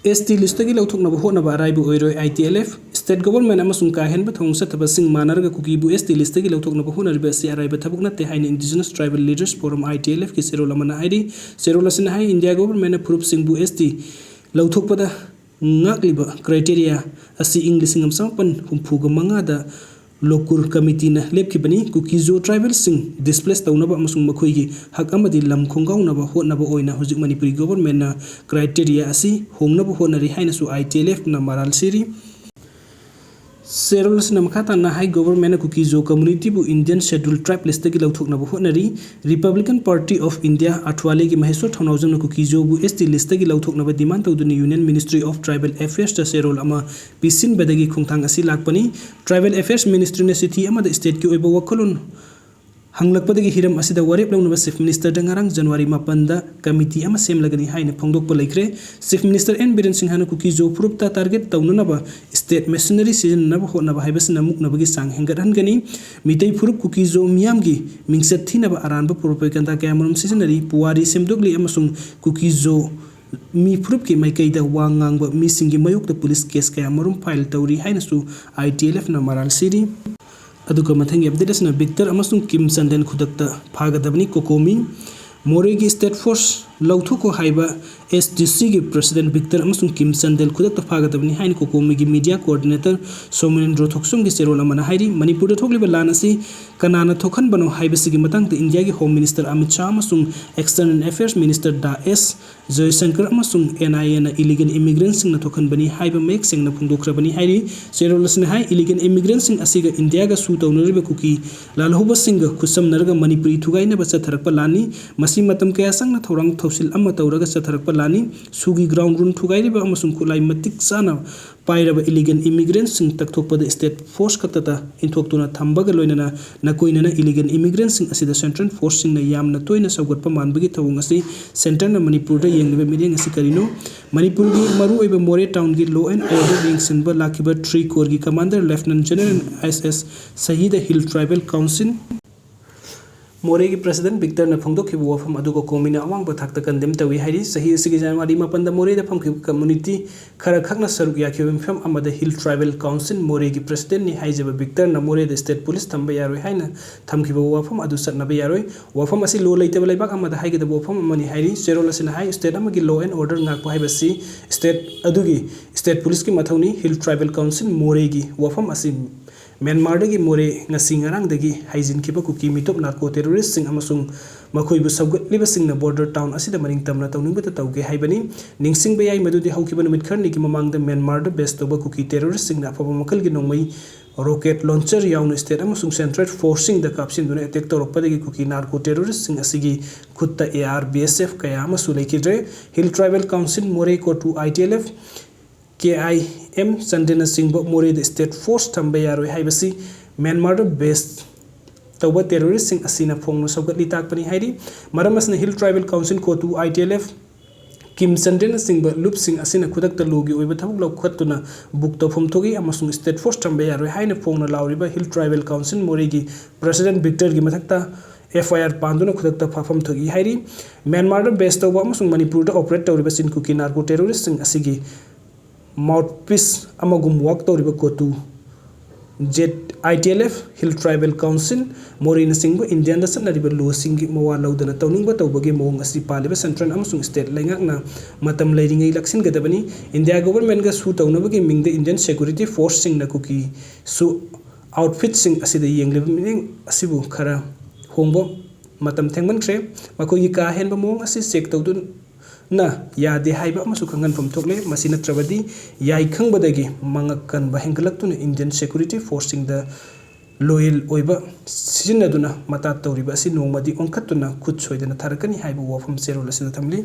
ST list की लौथोकनब होनब अराइबु ओइरोय ITLF स्टेट गवर्नमेंट अमसुंग काहेनब थोंग सथबसिंग मानरग कुकीबु ST list की लौथोकनब होनरिबे असि अराइबे थबुक नते हाइन indigenous tribal leaders forum ITLF की सेरोल अमना हाइदि सेरोल असिन हाइ इंडिया गवर्नमेंट प्रूफ सिंगबु ST लौथोकपदा ngakliba criteria asi inglising amsapan humfuga mangada lokur committee na lepkibani kukizo tribal sing displaced tawnaba amasung makhoigi hak amadi lam khongaunaba hotnaba oina hojik manipuri government na criteria asi hongnaba honari haina su ITLF na maral siri Serolas namkata na high government kukizo community bu Indian scheduled tribe list ki lawthoknaba honari Republican Party of India atwale ki mahesor thonawjam kukizo bu ST list ki lawthoknaba demand tawduni Union Ministry of Tribal Affairs ta serol ama pisin badagi khongthang asi lakpani Tribal Affairs Ministry na city ama da state ki oiba wakolon hanglakpadagi hiram asida warep lawnaba Chief Minister dangarang January 8 da committee ama semlagani haina phongdokpa laikre Chief Minister N Biren Singh hana kukizo prupta target tawnanaba state machinery season naba honaba haibasna muknabagi sang hengaran gani mitei phurup kukizo miyamgi mingset thinaba aranba propaganda kamarum seasonary puari semdogli amasung kukizo mi phurup ki maikai da wangangba mi singi mayok da police case kamarum file tawri haina su ITLF na maral siri aduga mathangi update na Victor amasung Kim Chandel Khudakta Fagadbni kokomi Moregi State Force Lauthoko haiba SDC gi President Victor amasung Kim Chandel Khudakta Fagadbni hain kokomi gi media coordinator Somenendro Thoksum gi serol amana hairi Manipur da thokliba lanasi kanana thokhan bano haibasi gi matang te India gi Home Minister Amit Shah amasung External Affairs Minister Da S Jaishankar amasung NIA na illegal immigrants na thokhan bani haiba mek sing na phungdokra bani hairi serol asna hai illegal immigrants sing asiga India ga su tawnariba kuki lalhoba sing ga khusam narga Manipuri thugai na bacha tharakpa lani masi matam kaya sang na thorang thausil amma tawraga chatharakpa lani sugi ground run thugai riba amasung kulai matik sana pairaba illegal immigrants sing takthokpada state force khatata inthoktuna thambaga loinana nakoinana illegal immigrants sing asida central force sing na yamna toina saugatpa manbagi thawung asi center na Manipur da yengliba mideng asi karino Manipur gi maru oiba More town gi law and order yengsinba lakiba 3 corps gi commander Lieutenant General SS Sahida Hill Tribal Council More ki President Victor na phongdok ki Wafam adugo komina awang ba thakta kandem tawi hairi sahi sigi January 8 da More da phangki community khara khakna saruk yakhi pham amada Hill Tribal Council More ki President ni haijaba Victor na More da state police thamba yaroi haina thamki ba Wafam adu satna ba yaroi Wafam asi lo leitaba laibak amada haigada Wafam amani hairi serol asina hai state amagi law and order ngak ba haibasi state adugi state police ki mathawni Hill Tribal Council More gi Wafam asi Myanmar dagi More ngasi ngarang dagi haijin kiba kuki mitop narco terrorist sing amasung makoibu sabgat liba sing na border town asida maring tamna tawninga ta tawge haibani ningsing bayai madudi haukiba numit kharni ki mamang da Myanmar da best toba kuki terrorist sing na afaba makal gi nongmai rocket launcher yaun state amasung central forcing da kapsin duna attack torokpa dagi kuki narco terrorist sing asigi khutta AR BSF kaya amasu laikidre Hill Tribal Council More ko to ITLF KIM Chandel Singh More the state force thamba yaroi haibasi Myanmar based tawba terrorist sing asina phongno saugatli takpani hairi maramasna Hill Tribal Council ko tu ITLF Kim Chandel Singh loop sing asina Khudakta logi oiba thabuk law khatuna book to phom thogi amasung state force thamba yaroi haina phongna lawriba Hill Tribal Council More gi President Victor gi mathakta FIR panduna Khudakta phafam thogi hairi Myanmar based tawba amasung Manipur da operate tawriba sin kuki narco terrorist sing asigi mouthpiece amagum work tawriba kotu jet ITLF Hill Tribal Council Morina Singh Indian da sanariba lo singi mawa laudana tawningba tawbagi mawng asi paliba central amasung state laingakna matam leiringai laksin gadabani India government ga su tawnabagi mingda Indian security force sing na kuki su outfit sing asida yengliba meaning asibu khara hongbo matam thengmankhre makoi ka henba mawng asi check tawdun na yade haiba amasu khangan pham thokle masina trabadi yai khangbadagi mangakan ba hengalaktuna Indian security forcing the loyal oiba sizinaduna mata tawriba asi nongmadi onkhatuna khut soidana tharakani haiba Wafam serol asina thamli